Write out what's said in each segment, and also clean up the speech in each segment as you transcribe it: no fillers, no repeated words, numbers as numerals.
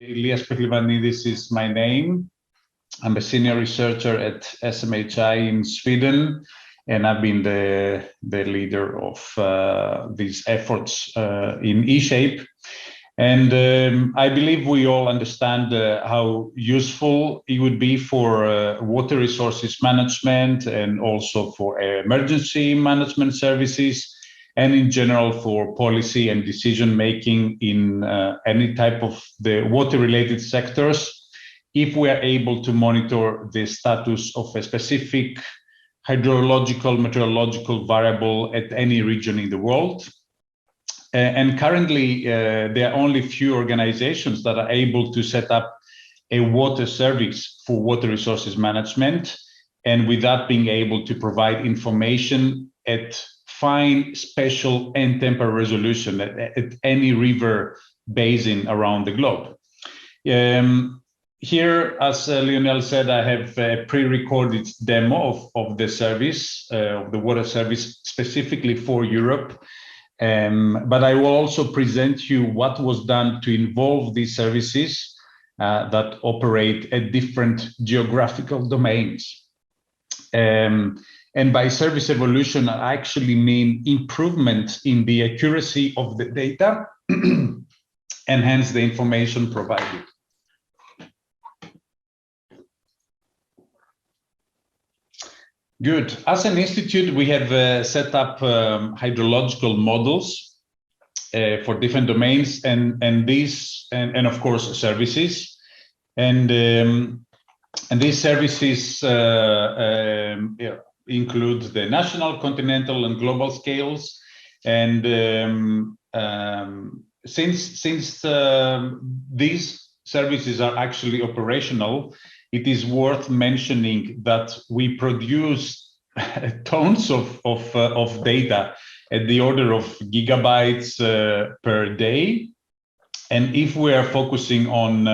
Elias Peklivanidis is my name. I'm a senior researcher at SMHI in Sweden, and I've been the leader of these efforts in eShape. And I believe we all understand how useful it would be for water resources management and also for emergency management services, and in general for policy and decision making in any type of the water related sectors, if we are able to monitor the status of a specific hydrological, meteorological variable at any region in the world. And currently, there are only few organizations that are able to set up a water service for water resources management, and with that being able to provide information at fine, spatial, and temporal resolution at any river basin around the globe. Here, as Lionel said, I have a pre-recorded demo of the service, of the water service specifically for Europe. But I will also present you what was done to involve these services that operate at different geographical domains. And by service evolution, I actually mean improvement in the accuracy of the data and hence the information provided. Good. As an institute, we have set up hydrological models for different domains and of course services. And these services include the national, continental, and global scales. And since these services are actually operational, it is worth mentioning that we produce tons of data at the order of gigabytes per day. And if we are focusing on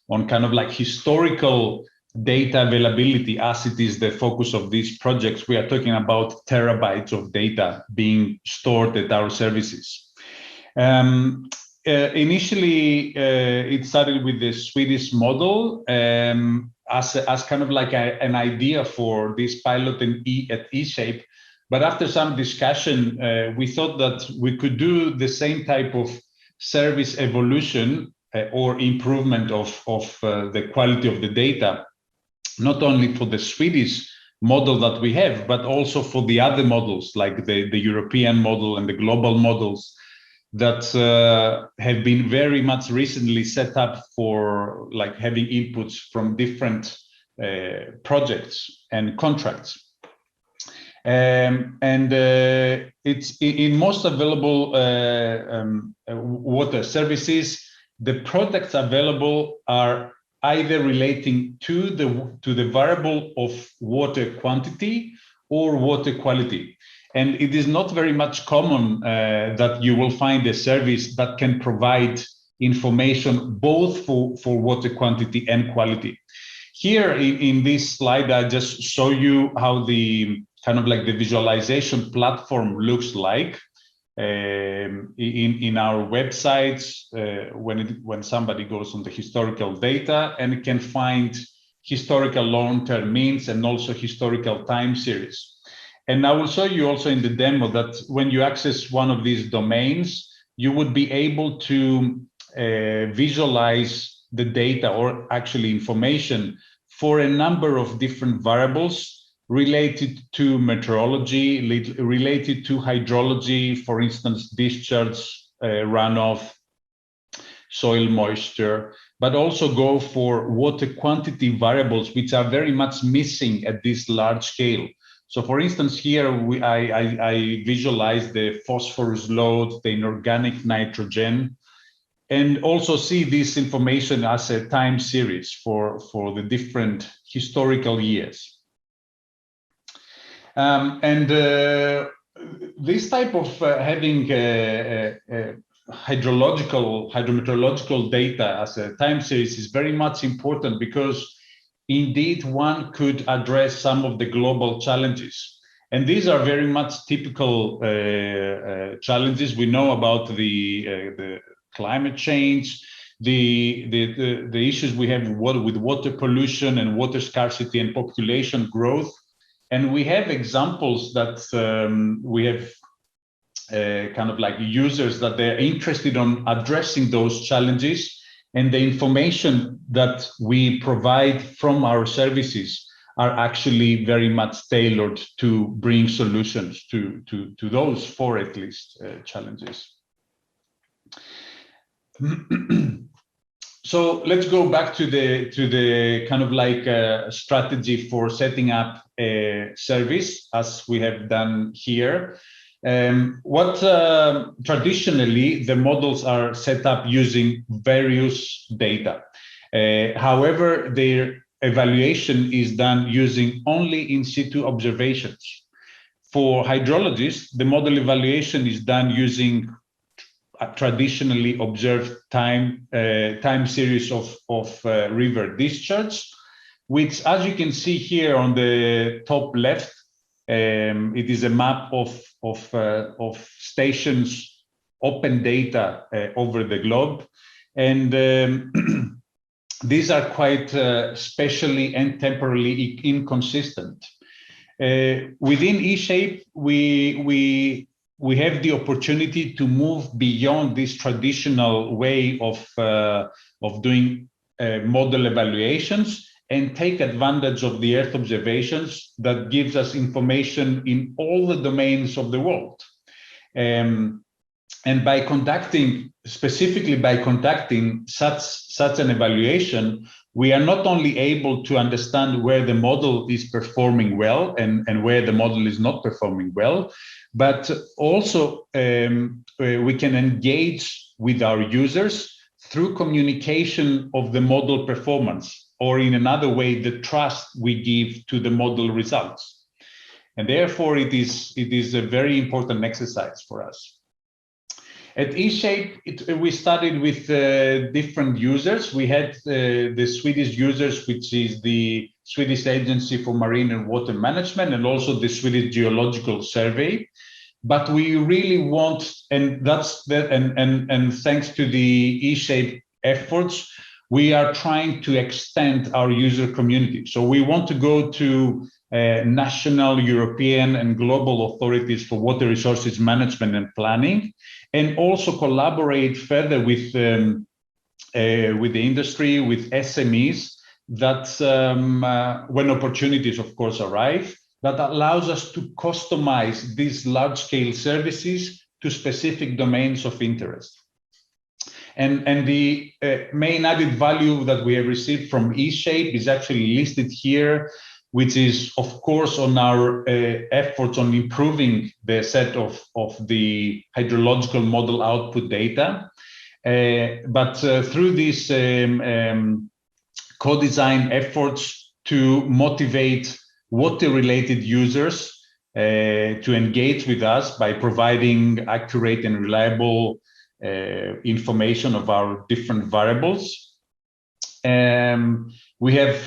kind of like historical data availability, as it is the focus of these projects, we are talking about terabytes of data being stored at our services. Initially, it started with the Swedish model as kind of like an idea for this pilot at eShape. But after some discussion, we thought that we could do the same type of service evolution or improvement of the quality of the data, not only for the Swedish model that we have, but also for the other models like the European model and the global models that have been very much recently set up for like having inputs from different projects and contracts. It's in most available water services, the products available are either relating to the variable of water quantity or water quality. And it is not very much common that you will find a service that can provide information both for water quantity and quality. Here in this slide, I just show you how the kind of like the visualization platform looks like in our websites when somebody goes on the historical data, and it can find historical long-term means and also historical time series. And I will show you also in the demo that when you access one of these domains, you would be able to visualize the data or actually information for a number of different variables related to meteorology, related to hydrology, for instance, discharge, runoff, soil moisture, but also go for water quantity variables, which are very much missing at this large scale. So for instance, here I visualize the phosphorus load, the inorganic nitrogen, and also see this information as a time series for the different historical years. This type of having hydrometeorological data as a time series is very much important because indeed one could address some of the global challenges. And these are very much typical challenges. We know about the climate change, the issues we have with water pollution and water scarcity and population growth. And we have examples that we have kind of like users that they're interested in addressing those challenges, and the information that we provide from our services are actually very much tailored to bring solutions to those four, at least, challenges. So let's go back to the kind of like strategy for setting up a service, as we have done here. Traditionally, the models are set up using various data. However, their evaluation is done using only in situ observations. For hydrologists, the model evaluation is done using a traditionally observed time series of river discharge, which, as you can see here on the top left, it is a map of stations, open data over the globe, and these are quite spatially and temporally inconsistent. Within eShape, we have the opportunity to move beyond this traditional way of doing model evaluations and take advantage of the Earth observations that gives us information in all the domains of the world. And by conducting, specifically by conducting such an evaluation, we are not only able to understand where the model is performing well and where the model is not performing well, but also we can engage with our users through communication of the model performance, or in another way, the trust we give to the model results. And therefore, it is a very important exercise for us. At eShape, we started with different users. We had the Swedish users, which is the Swedish Agency for Marine and Water Management, and also the Swedish Geological Survey. But we really want, and thanks to the eShape efforts, we are trying to extend our user community. So we want to go to national, European, and global authorities for water resources management and planning, and also collaborate further with the industry, with SMEs, that when opportunities, of course, arrive, that allows us to customize these large-scale services to specific domains of interest. And the main added value that we have received from eShape is actually listed here, which is, of course, on our efforts on improving the set of the hydrological model output data. But through these co-design efforts to motivate water-related users to engage with us by providing accurate and reliable information of our different variables. We have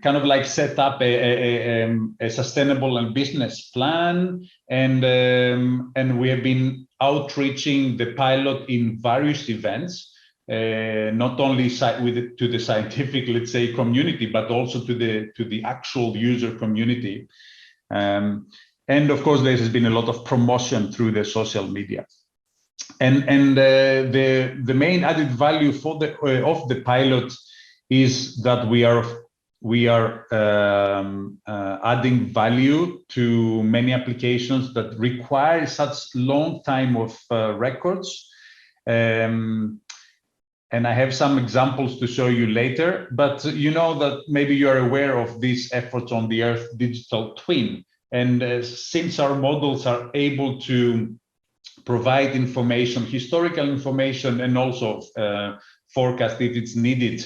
kind of like set up a sustainable and business plan, and we have been outreaching the pilot in various events, not only to the scientific, let's say, community, but also to the actual user community. And of course, there has been a lot of promotion through the social media. And the main added value for of the pilot is that we are adding value to many applications that require such long time of records. And I have some examples to show you later, but you know that maybe you're aware of these efforts on the Earth digital twin. And since our models are able to provide information, historical information, and also forecast if it's needed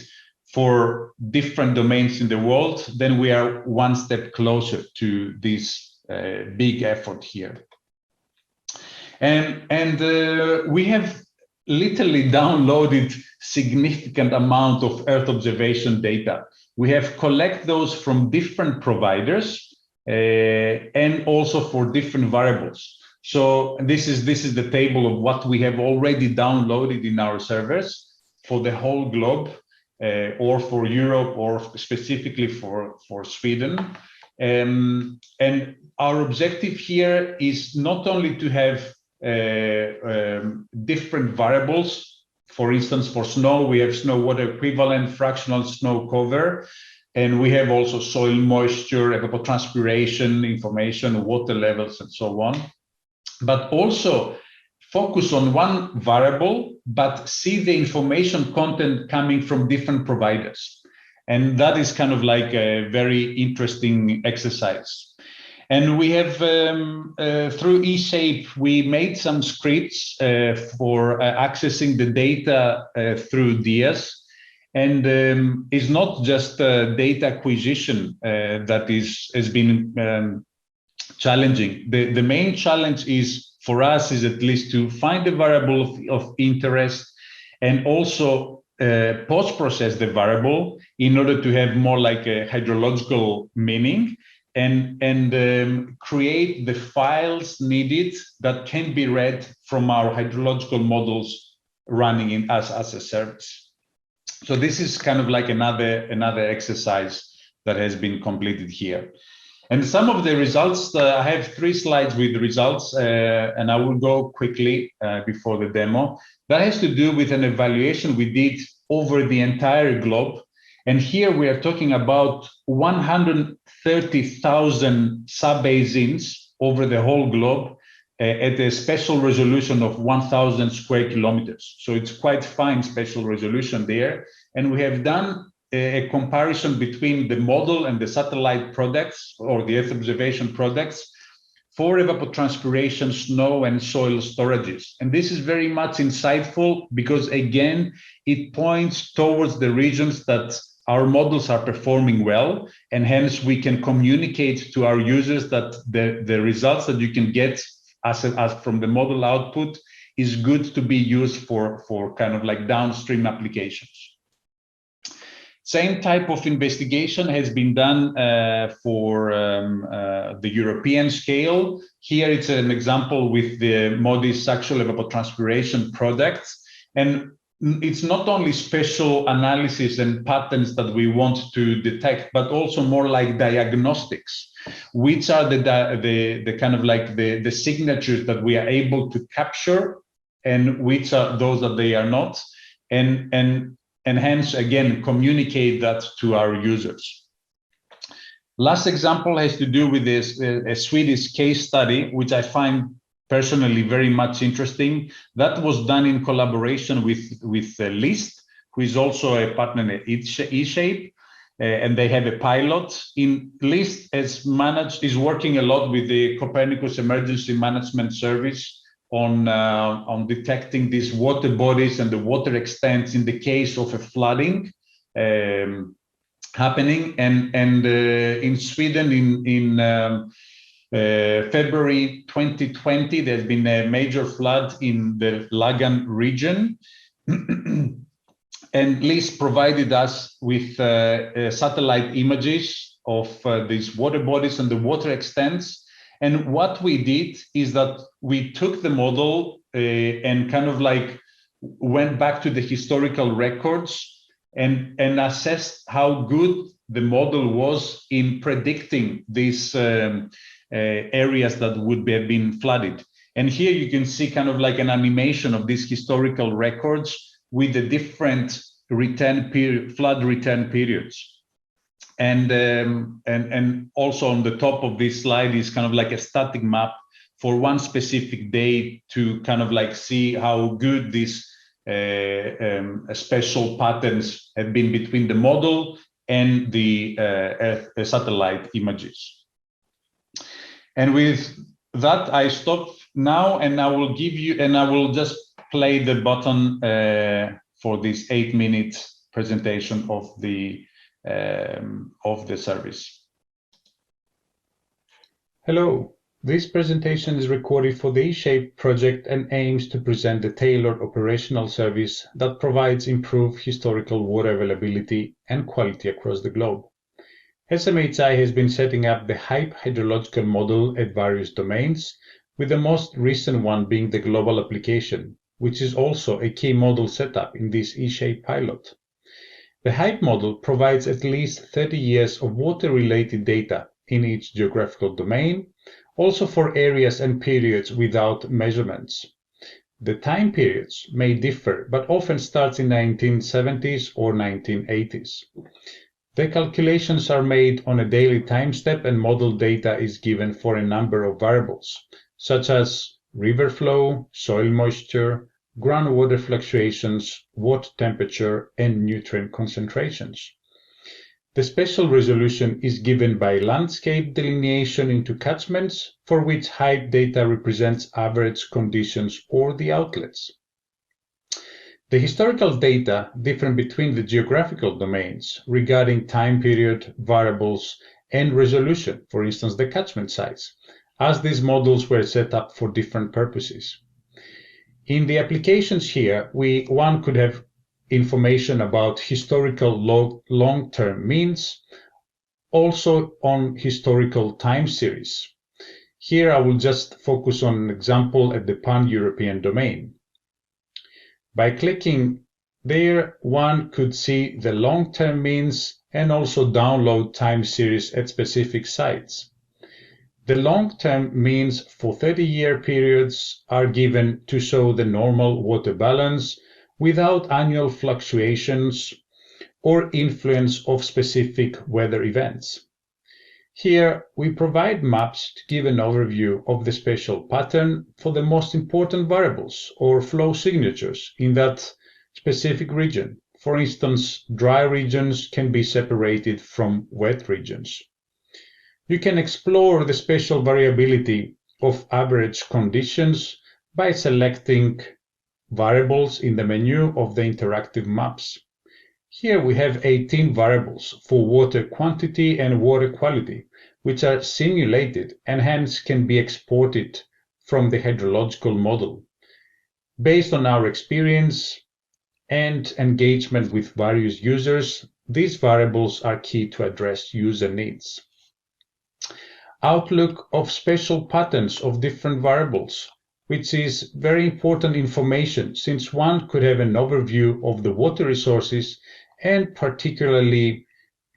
for different domains in the world, then we are one step closer to this big effort here. And we have literally downloaded significant amount of Earth observation data. We have collected those from different providers and also for different variables. So this is the table of what we have already downloaded in our servers. for the whole globe, or for Europe, or specifically for Sweden. And our objective here is not only to have different variables. For instance, for snow, we have snow water equivalent, fractional snow cover, and we have also soil moisture, evapotranspiration information, water levels, and so on. But also focus on one variable, but see the information content coming from different providers. And that is kind of like a very interesting exercise. And we have, through eShape, we made some scripts for accessing the data through DS. And it's not just data acquisition that has been challenging. The main challenge is, for us, is at least to find the variable of interest and also post-process the variable in order to have more like a hydrological meaning, and create the files needed that can be read from our hydrological models running in as a service. So this is kind of like another exercise that has been completed here. And some of the results, I have 3 slides with the results, and I will go quickly before the demo. That has to do with an evaluation we did over the entire globe. And here we are talking about 130,000 subbasins over the whole globe at a spatial resolution of 1,000 square kilometers. So it's quite fine spatial resolution there. And we have done a comparison between the model and the satellite products, or the Earth observation products, for evapotranspiration, snow, and soil storages. And this is very much insightful because, again, it points towards the regions that our models are performing well, and hence we can communicate to our users that the results that you can get as from the model output is good to be used for kind of like downstream applications. Same type of investigation has been done for the European scale. Here it's an example with the MODIS actual evapotranspiration products. And it's not only spatial analysis and patterns that we want to detect, but also more like diagnostics, which are the kind of like the signatures that we are able to capture, and which are those that they are not, and hence again communicate that to our users. Last example has to do with this a Swedish case study, which I find personally very much interesting. That was done in collaboration with LIST, who is also a partner at eShape, and they have a pilot. In LIST is working a lot with the Copernicus Emergency Management Service on detecting these water bodies and the water extents in the case of a flooding happening. And in Sweden, in February 2020, there's been a major flood in the Lagan region. And LIST provided us with satellite images of these water bodies and the water extents. And what we did is that we took the model and kind of like went back to the historical records and assessed how good the model was in predicting these areas that would have been flooded. And here you can see kind of like an animation of these historical records with the different flood return periods. And also on the top of this slide is kind of like a static map for one specific day to kind of like see how good these special patterns have been between the model and the satellite images. And with that, I stop now, and I will give you, and I will just play the button for this 8-minute presentation of the service. Hello, this presentation is recorded for the eShape project and aims to present a tailored operational service that provides improved historical water availability and quality across the globe. SMHI has been setting up the HYPE hydrological model at various domains, with the most recent one being the global application, which is also a key model setup in this E-shape pilot. The HYPE model provides at least 30 years of water-related data in each geographical domain, also for areas and periods without measurements. The time periods may differ, but often starts in the 1970s or 1980s. The calculations are made on a daily time step, and model data is given for a number of variables, such as river flow, soil moisture, groundwater fluctuations, water temperature, and nutrient concentrations. The spatial resolution is given by landscape delineation into catchments, for which HYPE data represents average conditions or the outlets. The historical data differ between the geographical domains regarding time period, variables, and resolution, for instance, the catchment size, as these models were set up for different purposes. In the applications here, one could have information about historical long-term means, also on historical time series. Here I will just focus on an example at the pan-European domain. By clicking there, one could see the long-term means and also download time series at specific sites. The long-term means for 30-year periods are given to show the normal water balance without annual fluctuations or influence of specific weather events. Here, we provide maps to give an overview of the spatial pattern for the most important variables or flow signatures in that specific region. For instance, dry regions can be separated from wet regions. You can explore the spatial variability of average conditions by selecting variables in the menu of the interactive maps. Here we have 18 variables for water quantity and water quality, which are simulated and hence can be exported from the hydrological model. Based on our experience and engagement with various users, these variables are key to address user needs. Outlook of spatial patterns of different variables, which is very important information since one could have an overview of the water resources and particularly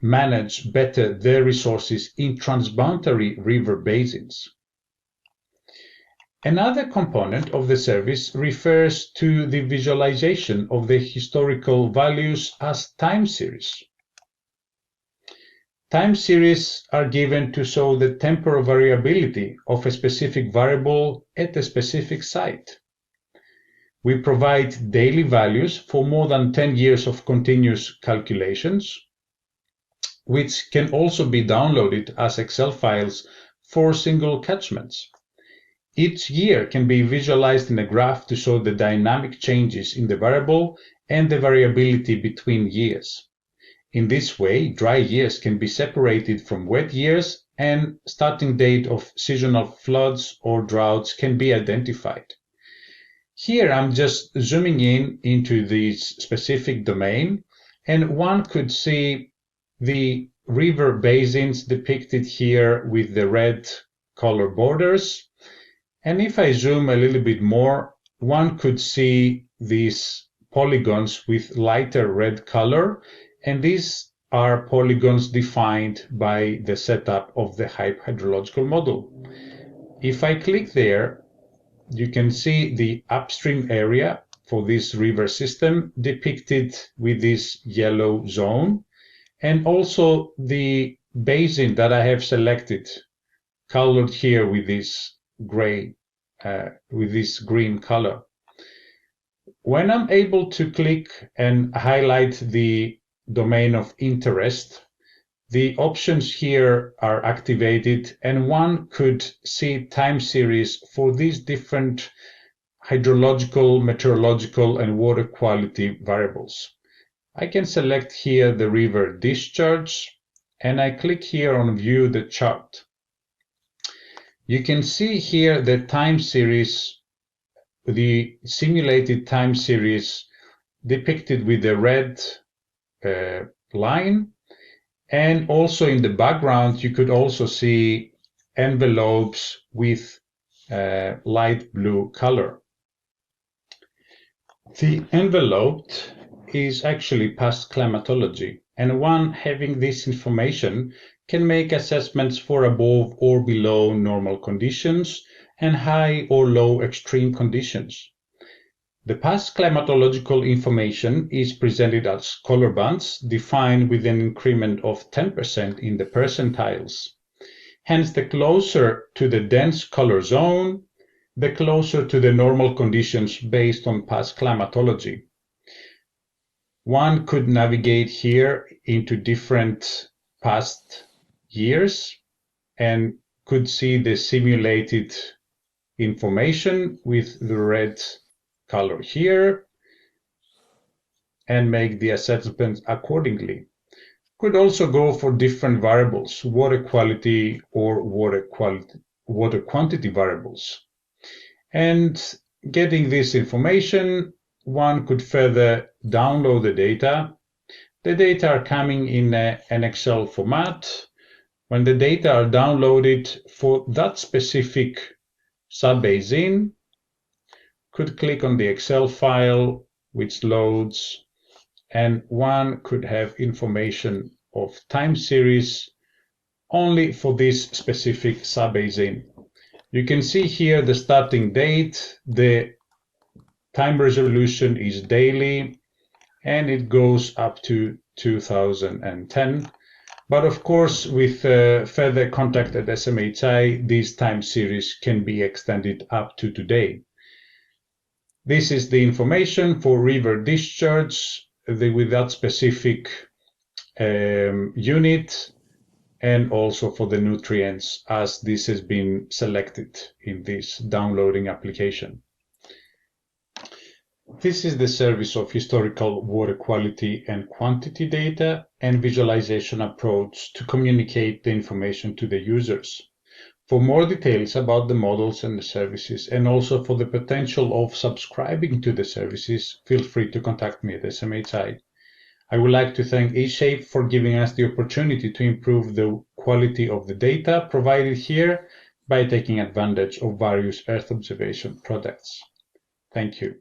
manage better their resources in transboundary river basins. Another component of the service refers to the visualization of the historical values as time series. Time series are given to show the temporal variability of a specific variable at a specific site. We provide daily values for more than 10 years of continuous calculations, which can also be downloaded as Excel files for single catchments. Each year can be visualized in a graph to show the dynamic changes in the variable and the variability between years. In this way, dry years can be separated from wet years and starting date of seasonal floods or droughts can be identified. Here I'm just zooming in into this specific domain, and one could see the river basins depicted here with the red color borders. And if I zoom a little bit more, one could see these polygons with lighter red color, and these are polygons defined by the setup of the HYPE hydrological model. If I click there, you can see the upstream area for this river system depicted with this yellow zone, and also the basin that I have selected, colored here with this gray, with this green color. When I'm able to click and highlight the domain of interest, the options here are activated and one could see time series for these different hydrological, meteorological, and water quality variables. I can select here the river discharge and I click here on view the chart. You can see here the time series, the simulated time series depicted with the red line, and also in the background you could also see envelopes with light blue color. The enveloped is actually past climatology, and one having this information can make assessments for above or below normal conditions and high or low extreme conditions. The past climatological information is presented as color bands defined with an increment of 10% in the percentiles. Hence, the closer to the dense color zone, the closer to the normal conditions based on past climatology. One could navigate here into different past years and could see the simulated information with the red color here and make the assessment accordingly. Could also go for different variables, water quality or water quantity variables. And getting this information, one could further download the data. The data are coming in an Excel format. When the data are downloaded for that specific sub-basin, could click on the Excel file, which loads, and one could have information of time series only for this specific sub-basin. You can see here the starting date, the time resolution is daily, and it goes up to 2010. But of course, with further contact at SMHI, this time series can be extended up to today. This is the information for river discharge with that specific unit, and also for the nutrients as this has been selected in this downloading application. This is the service of historical water quality and quantity data and visualization approach to communicate the information to the users. For more details about the models and the services, and also for the potential of subscribing to the services, feel free to contact me at SMHI. I would like to thank eShape for giving us the opportunity to improve the quality of the data provided here by taking advantage of various Earth observation products. Thank you.